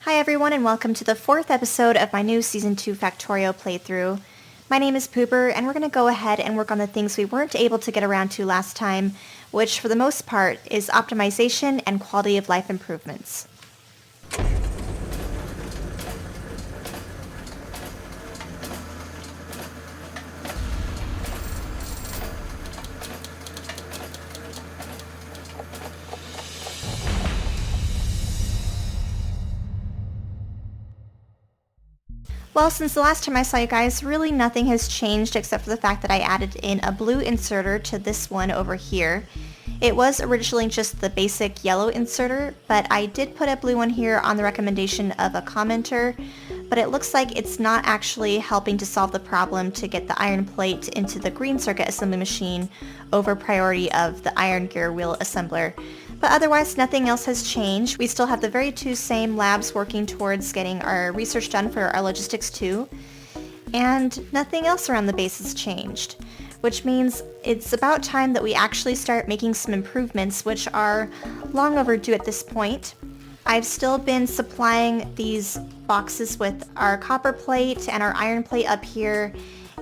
Hi everyone and welcome to the 4th episode of my new Season 2 Factorio playthrough. My name is Pooper and we're going to go ahead and work on the things we weren't able to get around to last time, which for the most part is optimization and quality of life improvements. Well, since the last time I saw you guys, really nothing has changed except for the fact that I added in a blue inserter to this one over here. It was originally just the basic yellow inserter, but I did put a blue one here on the recommendation of a commenter, but it looks like it's not actually helping to solve the problem to get the iron plate into the green circuit assembly machine over priority of the iron gear wheel assembler. But otherwise, nothing else has changed. We still have the very two same labs working towards getting our research done for our logistics too, and nothing else around the base has changed, which means it's about time that we actually start making some improvements, which are long overdue at this point. I've still been supplying these boxes with our copper plate and our iron plate up here,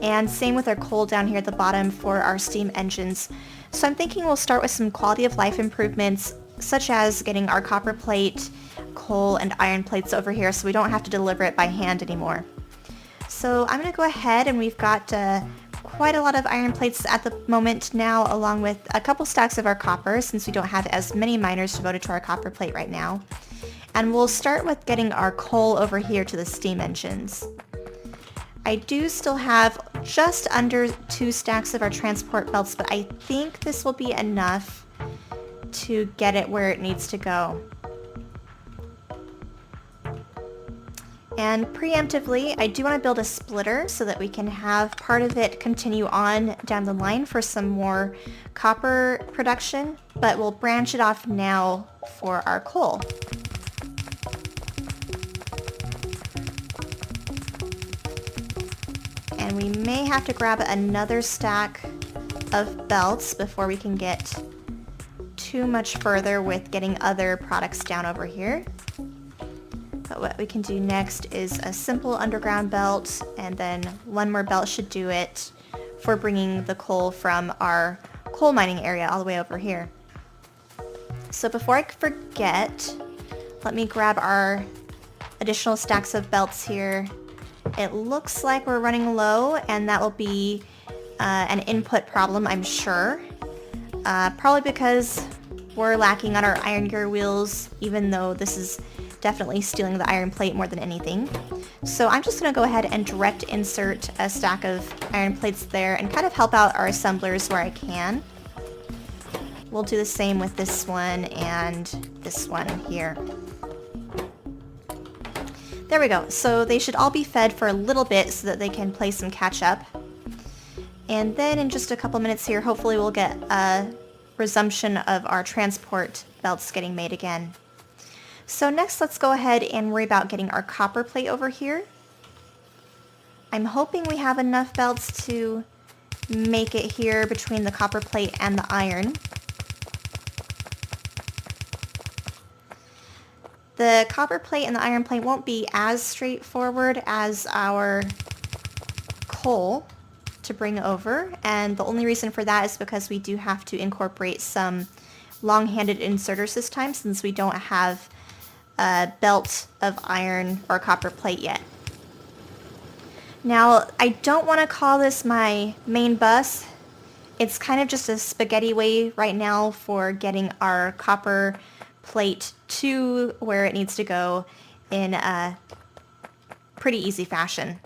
and same with our coal down here at the bottom for our steam engines. So I'm thinking we'll start with some quality of life improvements, such as getting our copper plate, coal, and iron plates over here so we don't have to deliver it by hand anymore. So I'm going to go ahead, and we've got quite a lot of iron plates at the moment now, along with a couple stacks of our copper, since we don't have as many miners devoted to our copper plate right now. And we'll start with getting our coal over here to the steam engines. I do still have just under 2 stacks of our transport belts, but I think this will be enough to get it where it needs to go. And preemptively, I do want to build a splitter so that we can have part of it continue on down the line for some more copper production, but we'll branch it off now for our coal. And we may have to grab another stack of belts before we can get too much further with getting other products down over here. But what we can do next is a simple underground belt, and then one more belt should do it for bringing the coal from our coal mining area all the way over here. So before I forget, let me grab our additional stacks of belts here. It looks like we're running low, and that will be an input problem, I'm sure. Probably because we're lacking on our iron gear wheels, even though this is definitely stealing the iron plate more than anything. So I'm just going to go ahead and direct insert a stack of iron plates there and kind of help out our assemblers where I can. We'll do the same with this one and this one here. There we go. So they should all be fed for a little bit so that they can play some catch up. And then in just a couple minutes here, hopefully we'll get a resumption of our transport belts getting made again. So next, let's go ahead and worry about getting our copper plate over here. I'm hoping we have enough belts to make it here between the copper plate and the iron. The copper plate and the iron plate won't be as straightforward as our coal to bring over, and the only reason for that is because we do have to incorporate some long-handed inserters this time, since we don't have a belt of iron or copper plate yet. Now, I don't want to call this my main bus. It's kind of just a spaghetti way right now for getting our copper plate to where it needs to go in a pretty easy fashion.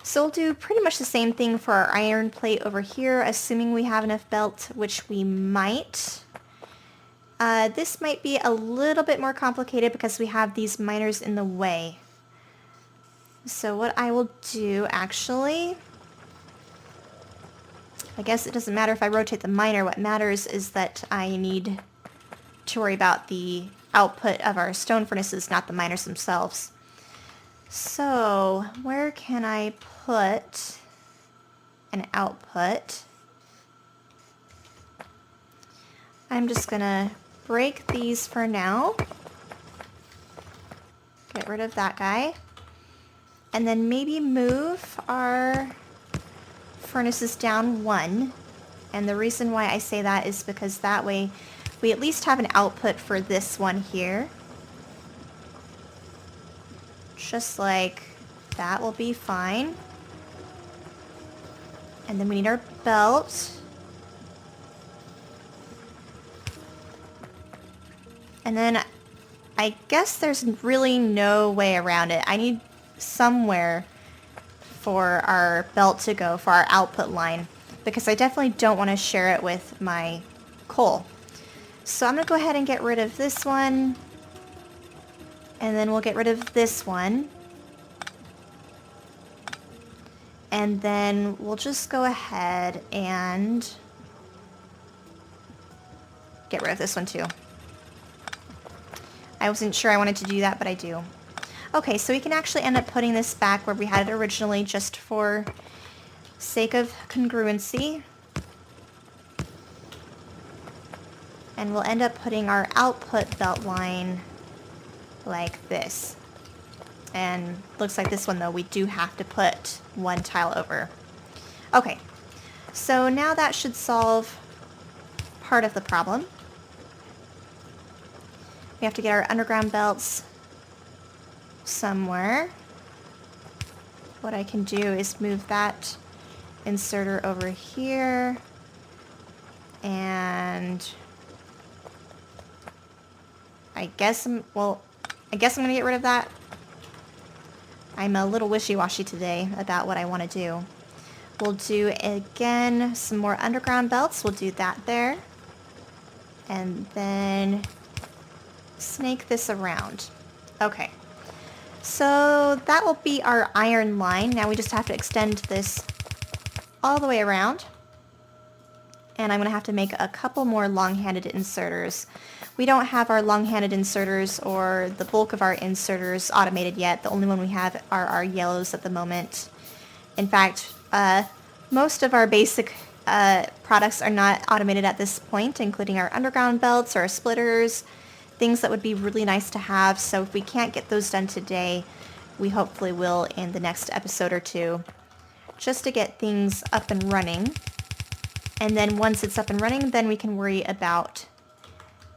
So we'll do pretty much the same thing for our iron plate over here, assuming we have enough belt, which we might. This might be a little bit more complicated because we have these miners in the way. So what I will do, actually, I guess it doesn't matter if I rotate the miner. What matters is that I need to worry about the output of our stone furnaces, not the miners themselves. So where can I put an output? I'm just gonna break these for now. Get rid of that guy. And then maybe move our furnaces down one. And the reason why I say that is because that way we at least have an output for this one here. Just like that will be fine. And then we need our belt. And then I guess there's really no way around it. I need somewhere for our belt to go, for our output line, because I definitely don't want to share it with my coal. So I'm going to go ahead and get rid of this one. And then we'll get rid of this one. And then we'll just go ahead and get rid of this one too. I wasn't sure I wanted to do that, but I do. Okay, so we can actually end up putting this back where we had it originally just for sake of congruency. And we'll end up putting our output belt line like this. And looks like this one though, we do have to put one tile over. Okay, so now that should solve part of the problem. We have to get our underground belts somewhere. What I can do is move that inserter over here. And I guess I'm gonna get rid of that. I'm a little wishy-washy today about what I want to do. We'll do, again, some more underground belts. We'll do that there. And then snake this around. Okay. So that will be our iron line. Now we just have to extend this all the way around. And I'm going to have to make a couple more long-handed inserters. We don't have our long-handed inserters or the bulk of our inserters automated yet. The only one we have are our yellows at the moment. In fact, most of our basic products are not automated at this point, including our underground belts or our splitters, things that would be really nice to have. So if we can't get those done today, we hopefully will in the next episode or two, just to get things up and running. And then once it's up and running, then we can worry about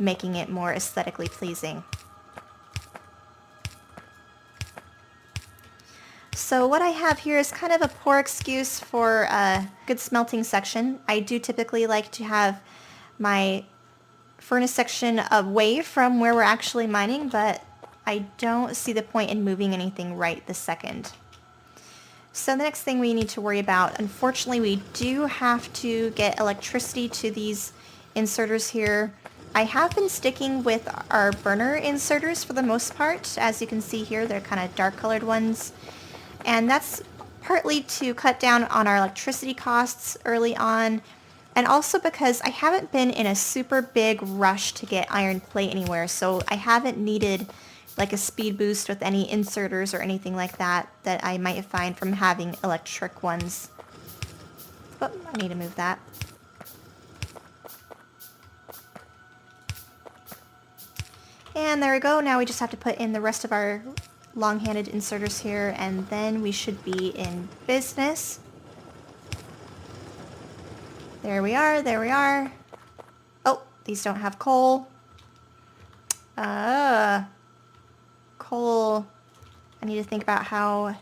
making it more aesthetically pleasing. So what I have here is kind of a poor excuse for a good smelting section. I do typically like to have my furnace section away from where we're actually mining, but I don't see the point in moving anything right this second. So the next thing we need to worry about, unfortunately we do have to get electricity to these inserters here. I have been sticking with our burner inserters for the most part. As you can see here, they're kind of dark colored ones. And that's partly to cut down on our electricity costs early on, and also because I haven't been in a super big rush to get iron plate anywhere, so I haven't needed like a speed boost with any inserters or anything like that that I might find from having electric ones. Oh, I need to move that. And there we go. Now we just have to put in the rest of our long-handed inserters here, and then we should be in business. There we are, there we are. Oh, these don't have coal. Coal. I need to think about how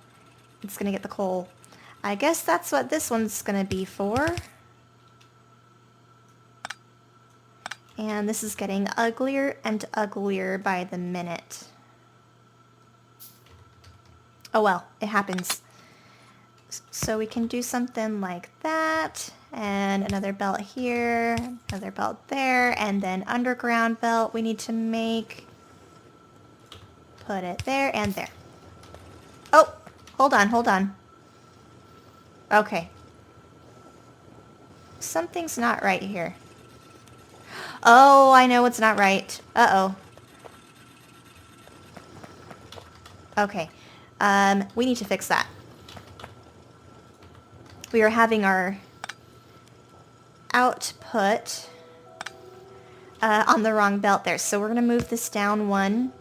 it's gonna get the coal. I guess that's what this one's gonna be for. And this is getting uglier and uglier by the minute. Oh well, it happens. So we can do something like that, and another belt here, another belt there, and then underground belt we need to make. Put it there and there. Oh, hold on, hold on. Okay. Something's not right here. Oh, I know what's not right. Uh-oh. Okay. We need to fix that. We are having our output on the wrong belt there. So we're going to move this down one.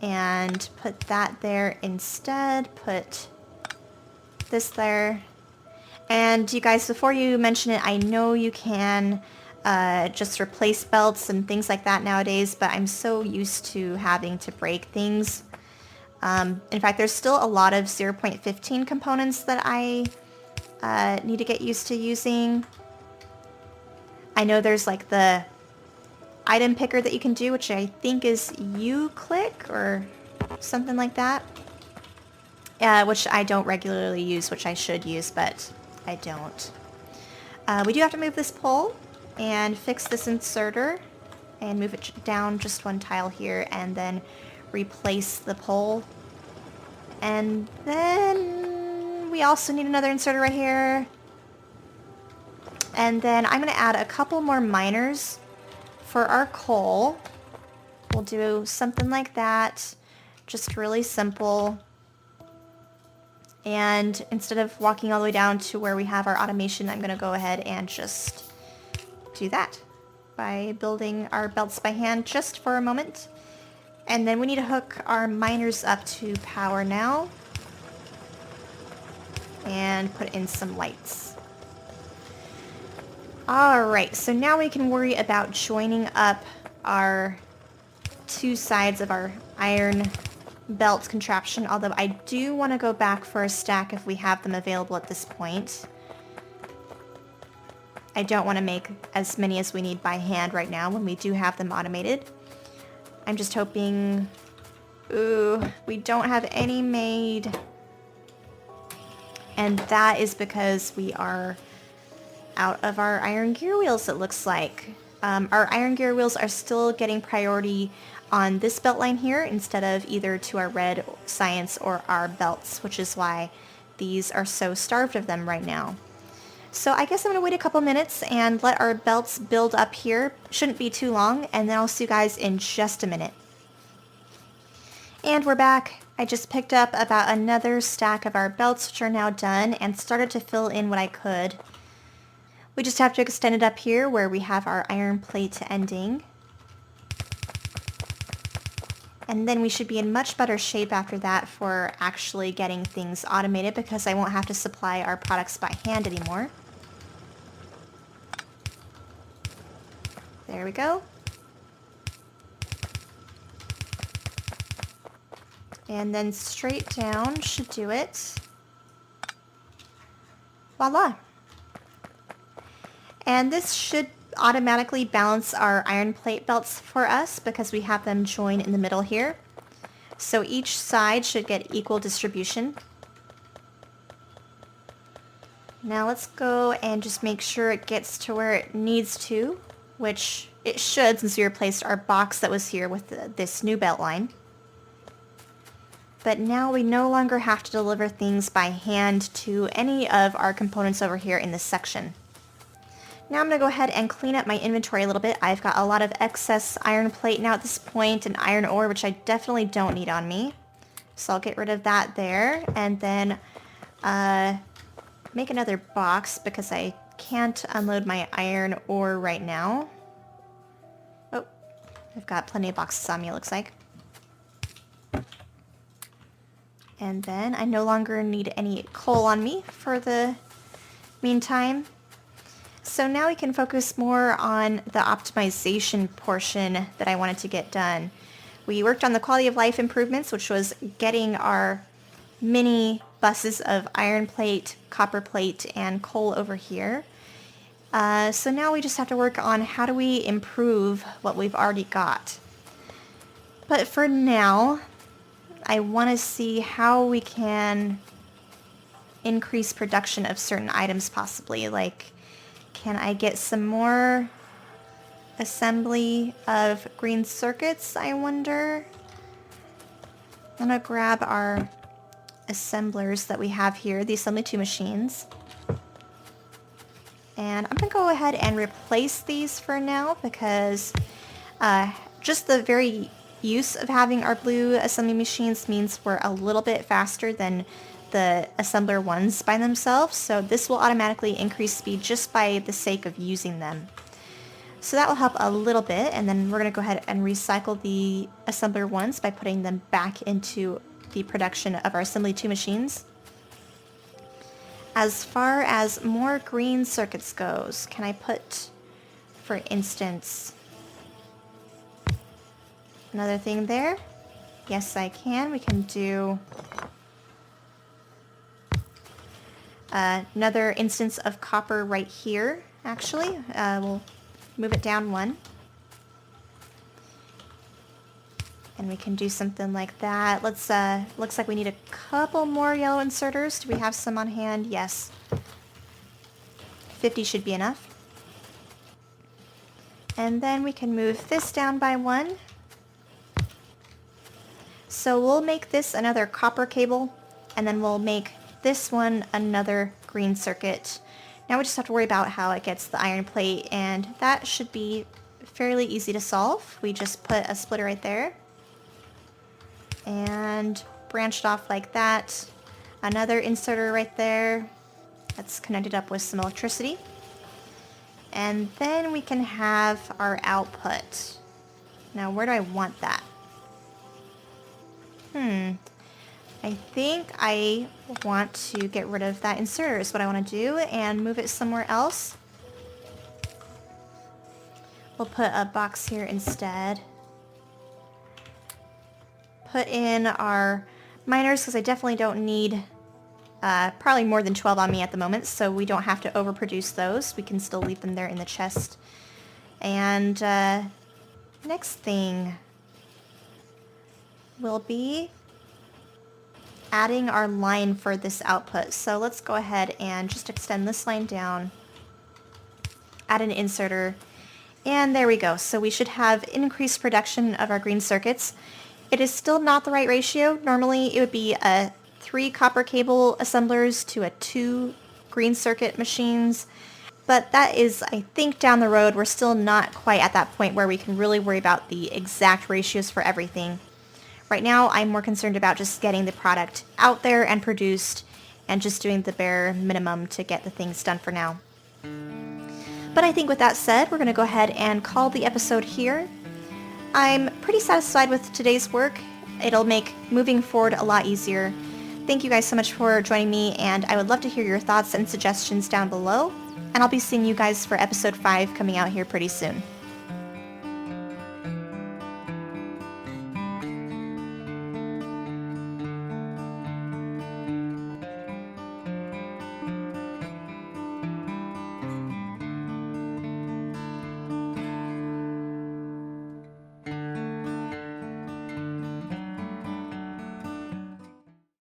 and put that there instead. Put this there. And you guys, before you mention it, I know you can just replace belts and things like that nowadays, but I'm so used to having to break things. In fact, there's still a lot of 0.15 components that I need to get used to using. I know there's like the item picker that you can do, which I think is U-click or something like that. Which I don't regularly use, which I should use, but I don't. We do have to move this pole and fix this inserter and move it down just one tile here and then replace the pole. And then we also need another inserter right here. And then I'm going to add a couple more miners for our coal. We'll do something like that, just really simple. And instead of walking all the way down to where we have our automation, I'm going to go ahead and just do that by building our belts by hand just for a moment. And then we need to hook our miners up to power now and put in some lights. Alright, so now we can worry about joining up our two sides of our iron belt contraption, although I do want to go back for a stack if we have them available at this point. I don't want to make as many as we need by hand right now when we do have them automated. I'm just hoping... Ooh, we don't have any made. And that is because we are out of our iron gear wheels, it looks like. Our iron gear wheels are still getting priority on this belt line here instead of either to our red science or our belts, which is why these are so starved of them right now. So I guess I'm going to wait a couple minutes and let our belts build up here. Shouldn't be too long, and then I'll see you guys in just a minute. And we're back. I just picked up about another stack of our belts, which are now done, and started to fill in what I could. We just have to extend it up here where we have our iron plate ending. And then we should be in much better shape after that for actually getting things automated because I won't have to supply our products by hand anymore. There we go. And then straight down should do it. Voila. And this should automatically balance our iron plate belts for us because we have them join in the middle here. So each side should get equal distribution. Now let's go and just make sure it gets to where it needs to, which it should since we replaced our box that was here with this new belt line. But now we no longer have to deliver things by hand to any of our components over here in this section. Now I'm going to go ahead and clean up my inventory a little bit. I've got a lot of excess iron plate now at this point and iron ore, which I definitely don't need on me. So I'll get rid of that there and then make another box because I can't unload my iron ore right now. Oh, I've got plenty of boxes on me, it looks like. And then I no longer need any coal on me for the meantime. So now we can focus more on the optimization portion that I wanted to get done. We worked on the quality of life improvements, which was getting our mini buses of iron plate, copper plate, and coal over here. So now we just have to work on how do we improve what we've already got. But for now, I want to see how we can increase production of certain items possibly. Like, can I get some more assembly of green circuits, I wonder? I'm going to grab our assemblers that we have here, the assembly 2 machines. And I'm going to go ahead and replace these for now because just the very use of having our blue assembly machines means we're a little bit faster than the assembler ones by themselves, so this will automatically increase speed just by the sake of using them. So that will help a little bit, and then we're going to go ahead and recycle the assembler ones by putting them back into the production of our assembly 2 machines. As far as more green circuits goes, can I put, for instance, another thing there? Yes, I can. We can do another instance of copper right here, actually. We'll move it down 1. And we can do something like that. Let's, looks like we need a couple more yellow inserters. Do we have some on hand? Yes. 50 should be enough. And then we can move this down by 1. So we'll make this another copper cable, and then we'll make this one another green circuit. Now we just have to worry about how it gets the iron plate, and that should be fairly easy to solve. We just put a splitter right there and branched off like that. Another inserter right there that's connected up with some electricity. And then we can have our output. Now where do I want that? I think I want to get rid of that inserter is what I want to do and move it somewhere else. We'll put a box here instead. Put in our miners because I definitely don't need probably more than 12 on me at the moment, so we don't have to overproduce those. We can still leave them there in the chest. And next thing will be adding our line for this output. So let's go ahead and just extend this line down, add an inserter, and there we go. So we should have increased production of our green circuits. It is still not the right ratio. Normally it would be a 3 copper cable assemblers to a 2 green circuit machines, but that is, I think, down the road. We're still not quite at that point where we can really worry about the exact ratios for everything. Right now, I'm more concerned about just getting the product out there and produced and just doing the bare minimum to get the things done for now. But I think with that said, we're going to go ahead and call the episode here. I'm pretty satisfied with today's work. It'll make moving forward a lot easier. Thank you guys so much for joining me, and I would love to hear your thoughts and suggestions down below. And I'll be seeing you guys for episode 5 coming out here pretty soon.